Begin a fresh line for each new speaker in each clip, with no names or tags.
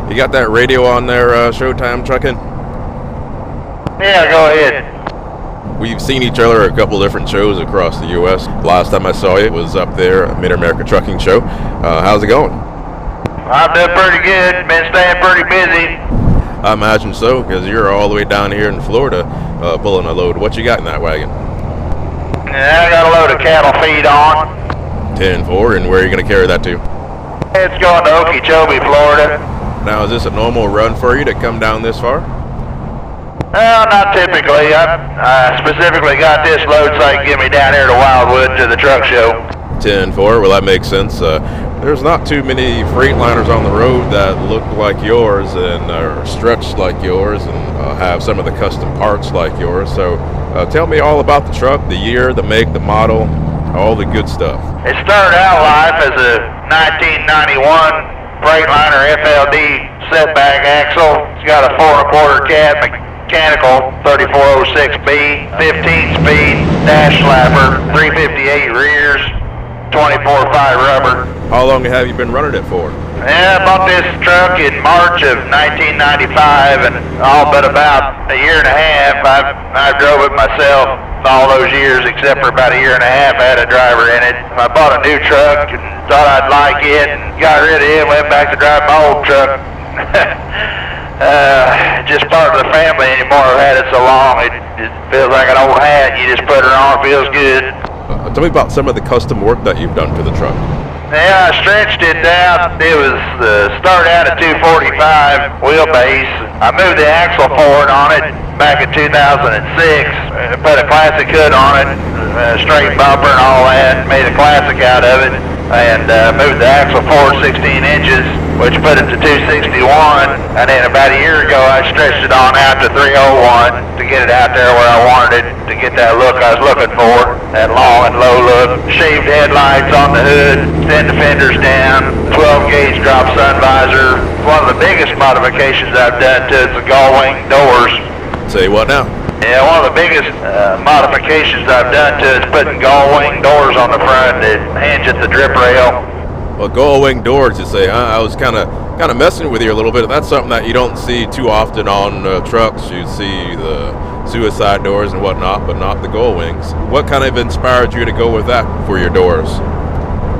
You got that radio on there, Showtime Trucking?
Yeah, go ahead.
We've seen each other at a couple different shows across the U.S. Last time I saw you was up there at Mid-America Trucking Show. How's it going?
I'm doing pretty good. Been staying pretty busy.
I imagine so, because you're all the way down here in Florida pulling a load. What you got in that wagon?
Yeah, I got a load of cattle feed on.
10-4, and where are you going to carry that to?
It's going to Okeechobee, Florida.
Now, is this a normal run for you to come down this far?
Well, not typically. I specifically got this load so I can get me down here to Wildwood to the truck show.
10-4, well, that makes sense. There's not too many Freightliners on the road that look like yours and are stretched like yours and have some of the custom parts like yours. So tell me all about the truck, the year, the make, the model, all the good stuff.
It started out life as a 1991 Freightliner FLD setback axle. It's got a 4 1/4 cat mechanical 3406B, 15-speed dash slapper, 358 rears, 24.5 rubber.
How long have you been running it for?
Yeah, I bought this truck in March of 1995, and all but about a year and a half, I drove it myself all those years, except for about a year and a half I had a driver in it. I bought a new truck and thought I'd like it, and got rid of it, went back to drive my old truck. Just part of the family anymore. I've had it so long, it feels like an old hat. You just put it on, it feels good.
Tell me about some of the custom work that you've done to the truck.
Yeah, I stretched it down. It was started out at 245 wheelbase. I moved the axle forward on it back in 2006. Put a classic hood on it, straight bumper and all that. Made a classic out of it, and moved the axle forward 16 inches, which put it to 261. And then about a year ago, I stretched it on out to 301 to get it out there where I wanted it, to get that look I was looking for, that long and low look. Shaved headlights on the hood, extend the fenders down, 12-gauge drop sun visor. One of the biggest modifications I've done to it's the gull-wing doors.
Say what now?
Yeah, one of the biggest modifications I've done to it's putting gull-wing doors on the front that hinge at the drip rail.
Well, gull-wing doors, you say, huh? I was kind of messing with you a little bit. That's something that you don't see too often on trucks. You see the suicide doors and whatnot, but not the gull-wings. What kind of inspired you to go with that for your doors?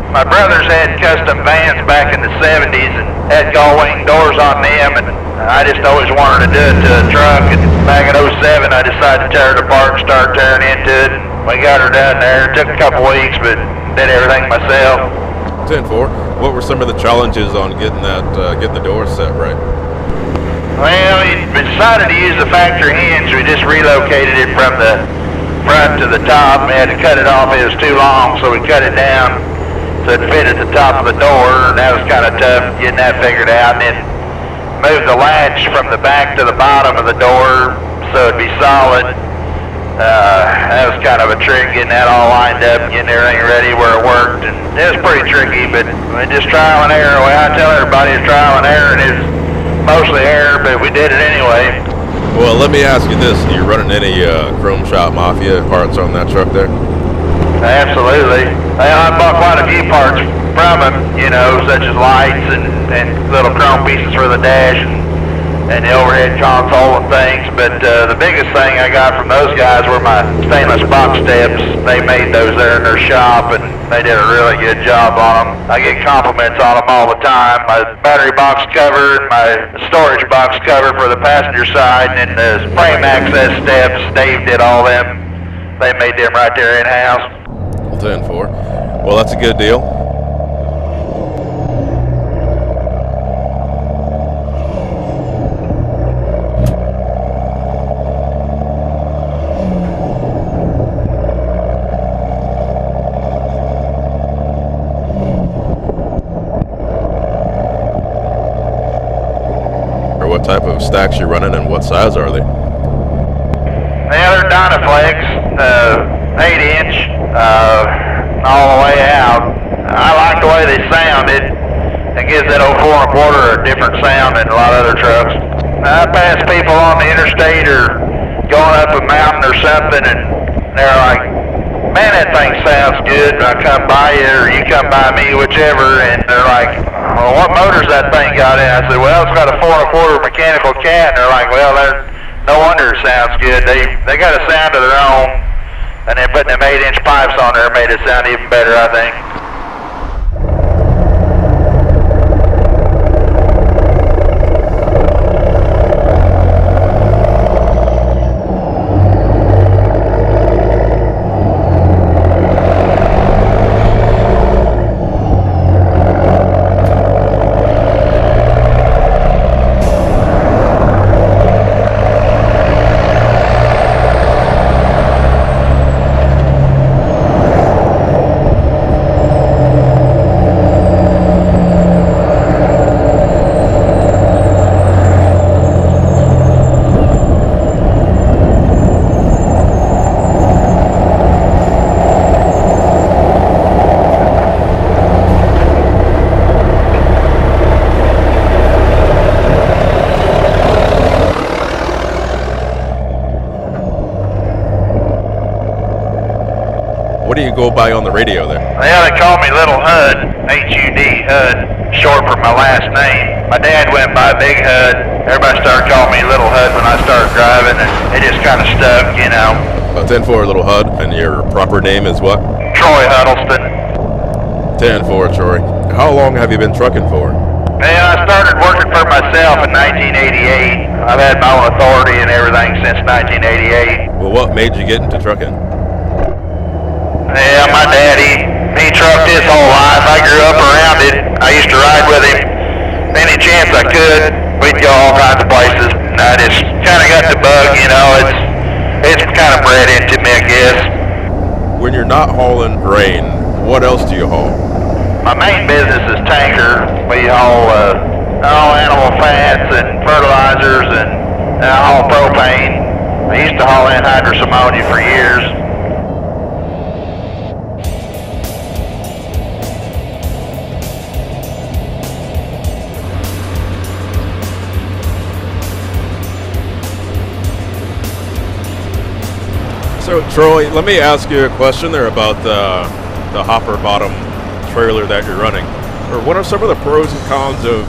My brothers had custom vans back in the 70s and had gull-wing doors on them, and I just always wanted to do it to a truck. And back in 07, I decided to tear it apart and start tearing into it. And we got her done there. It took a couple weeks, but did everything myself.
10-4. What were some of the challenges on getting the doors set right?
Well, we decided to use the factory hinge. We just relocated it from the front to the top. We had to cut it off. It was too long, so we cut it down so it fit at the top of the door, and that was kind of tough getting that figured out. And then moved the latch from the back to the bottom of the door so it'd be solid. That was kind of a trick, getting that all lined up, getting everything ready where it worked, and it was pretty tricky, but just trial and error. Well, I tell everybody it's trial and error, and it's mostly error, but we did it anyway.
Well, let me ask you this. Are you running any Chrome Shop Mafia parts on that truck there?
Absolutely. I bought quite a few parts from them, such as lights and little chrome pieces for the dash and the overhead console and things, but the biggest thing I got from those guys were my stainless box steps. They made those there in their shop, and they did a really good job on them. I get compliments on them all the time. My battery box cover and my storage box cover for the passenger side, and the frame access steps, Dave did all them. They made them right there in-house.
10-4. Well, that's a good deal. What type of stacks you're running and what size are they?
Yeah, they're Dynaflex, 8-inch, all the way out. I like the way they sound. It gives that 04 1/4 a different sound than a lot of other trucks. I pass people on the interstate or going up a mountain or something, and they're like, man, that thing sounds good. And I come by you or you come by me, whichever, and they're like, well, what motor's that thing got in? I I said, well, it's got a 4 1/4 mechanical cat. And they're like, well, no wonder it sounds good. They got a sound of their own, and then putting them 8-inch pipes on there made it sound even better, I think.
What do you go by on the radio there?
Yeah, they call me Little Hud, H-U-D, Hud, short for my last name. My dad went by Big Hud. Everybody started calling me Little Hud when I started driving, and it just kind of stuck, you know.
10-4, Little Hud, and your proper name is what?
Troy Huddleston.
10-4, Troy. How long have you been trucking for?
Yeah, I started working for myself in 1988. I've had my own authority and everything since 1988.
Well, what made you get into trucking?
Yeah, my daddy, he trucked his whole life. I grew up around it. I used to ride with him any chance I could. We'd go all kinds of places. And I just kind of got the bug, you know. It's kind of bred into me, I guess.
When you're not hauling grain, what else do you haul?
My main business is tanker. We haul all animal fats and fertilizers, and I haul propane. I used to haul anhydrous ammonia for years.
So, Troy, let me ask you a question there about the hopper bottom trailer that you're running. Or what are some of the pros and cons of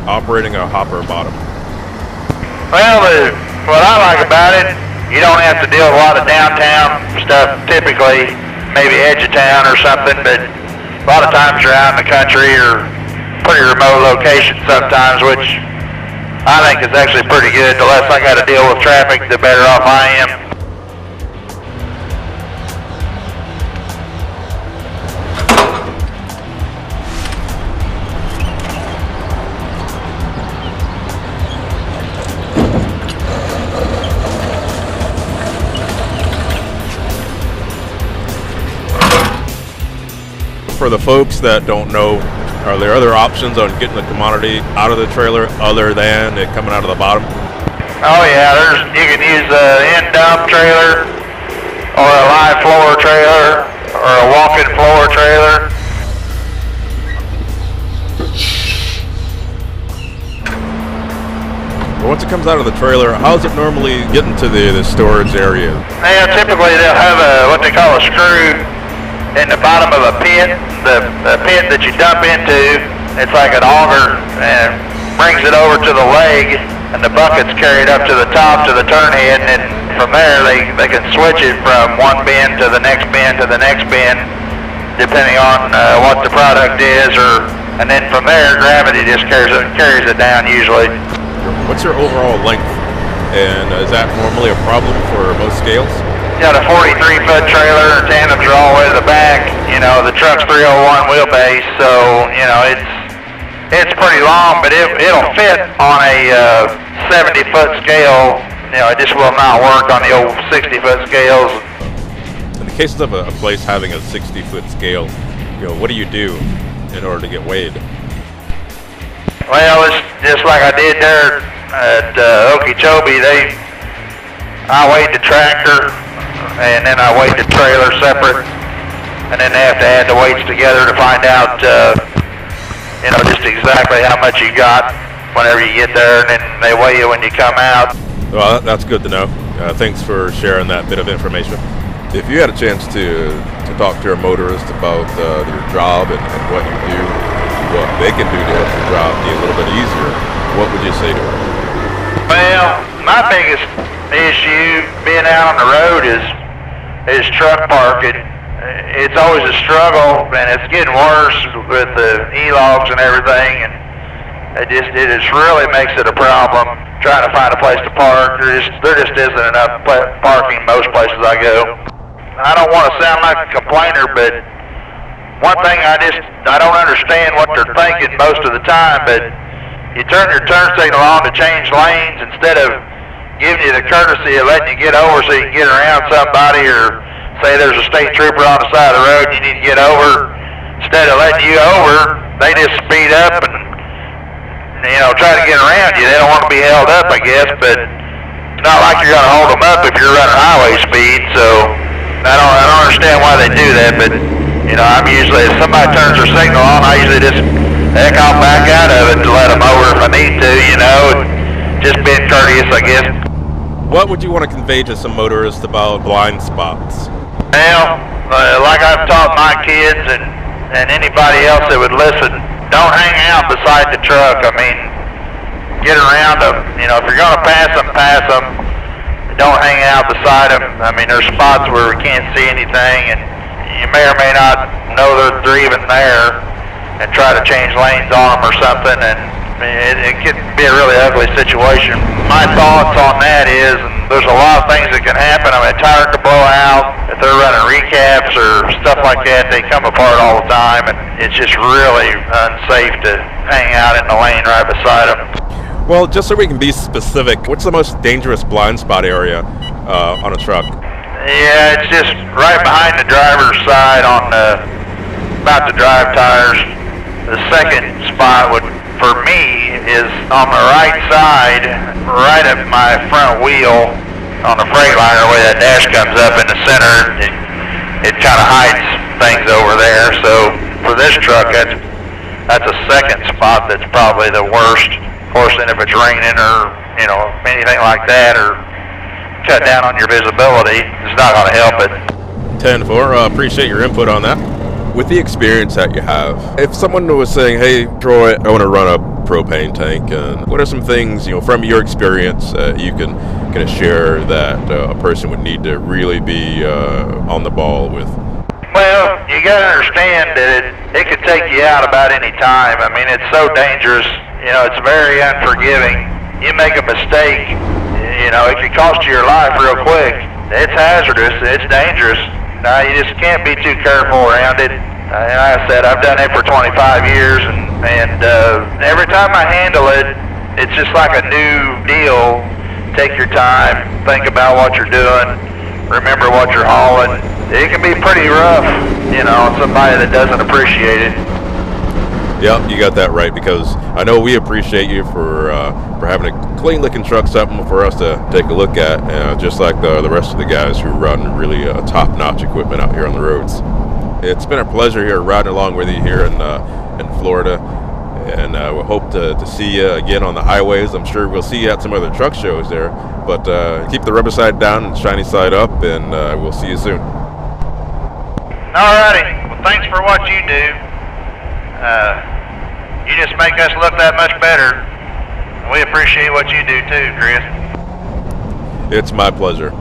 operating a hopper bottom?
Well, what I like about it, you don't have to deal with a lot of downtown stuff typically, maybe edge of town or something, but a lot of times you're out in the country or pretty remote locations sometimes, which I think is actually pretty good. The less I got to deal with traffic, the better off I am.
For the folks that don't know, are there other options on getting the commodity out of the trailer other than it coming out of the bottom?
Oh yeah, you can use an end dump trailer, or a live floor trailer, or a walk-in floor trailer.
Once it comes out of the trailer, how does it normally get into the storage area?
Yeah, typically they'll have what they call a screw in the bottom of a pit. The pit that you dump into, it's like an auger, and brings it over to the leg, and the bucket's carried up to the top to the turn head, and then from there they can switch it from one bin to the next bin to the next bin, depending on what the product is, and then from there gravity just carries it down usually.
What's your overall length, and is that normally a problem for most scales?
Got a 43-foot trailer, tandems are all the way to the back. You know, the truck's 301 wheelbase, so you know it's pretty long, but it'll fit on a 70-foot scale. You know, it just will not work on the old 60-foot scales.
In the cases of a place having a 60-foot scale, you know, what do you do in order to get weighed?
Well, it's just like I did there at Okeechobee. I weighed the tractor, and then I weighed the trailer separate, and then they have to add the weights together to find out, you know, just exactly how much you got whenever you get there, and then they weigh you when you come out.
Well, that's good to know. Thanks for sharing that bit of information. If you had a chance to talk to a motorist about your job and what you do, what they can do to help the job be a little bit easier, what would you say to them?
Well, my biggest issue being out on the road is truck parking. It's always a struggle, and it's getting worse with the e-logs and everything, and it just really makes it a problem trying to find a place to park. There just isn't enough parking most places I go. I don't want to sound like a complainer, but one thing I don't understand what they're thinking most of the time, but you turn your turn signal on to change lanes instead of giving you the courtesy of letting you get over so you can get around somebody, or say there's a state trooper on the side of the road and you need to get over. Instead of letting you over, they just speed up and try to get around you. They don't want to be held up, I guess, but it's not like you're going to hold them up if you're running highway speed. So I don't understand why they do that, but I'm usually, if somebody turns their signal on, I usually just heck off back out of it to let them over if I need to, just being courteous, I guess.
What would you want to convey to some motorists about blind spots?
Well, like I've taught my kids and anybody else that would listen, don't hang out beside the truck. I mean, get around them. If you're going to pass them. Don't hang out beside them. I mean, there's spots where we can't see anything, and you may or may not know that they're even there, and try to change lanes on them or something, and it could be a really ugly situation. My thoughts on that is, there's a lot of things that can happen. I mean, a tire could blow out. If they're running recaps or stuff like that, they come apart all the time, and it's just really unsafe to hang out in the lane right beside them.
Well, just so we can be specific, what's the most dangerous blind spot area on a truck?
Yeah, it's just right behind the driver's side on about the drive tires. The second spot for me is on the right side, right at my front wheel on the Freightliner, where that dash comes up in the center. It kind of hides things over there. So for this truck, that's a second spot that's probably the worst. Of course, then if it's raining or anything like that, or cut down on your visibility, it's not going to help it.
10-4, appreciate your input on that. With the experience that you have, if someone was saying, hey, Troy, I want to run a propane tank, and what are some things, from your experience you can kind of share that a person would need to really be on the ball with?
Well, you got to understand that it could take you out about any time. I mean, it's so dangerous. It's very unforgiving. You make a mistake, it could cost you your life real quick. It's hazardous. It's dangerous. No, you just can't be too careful around it. And like I said, I've done it for 25 years, and every time I handle it, it's just like a new deal. Take your time, think about what you're doing, remember what you're hauling. It can be pretty rough, on somebody that doesn't appreciate it.
Yeah, you got that right, because I know we appreciate you for having a clean-looking truck, something for us to take a look at, just like the rest of the guys who run really top-notch equipment out here on the roads. It's been a pleasure here riding along with you here in Florida, and we hope to see you again on the highways. I'm sure we'll see you at some other truck shows there, but keep the rubber side down and shiny side up, and we'll see you soon.
Alrighty, well, thanks for what you do. You just make us look that much better. We appreciate what you do too, Chris.
It's my pleasure.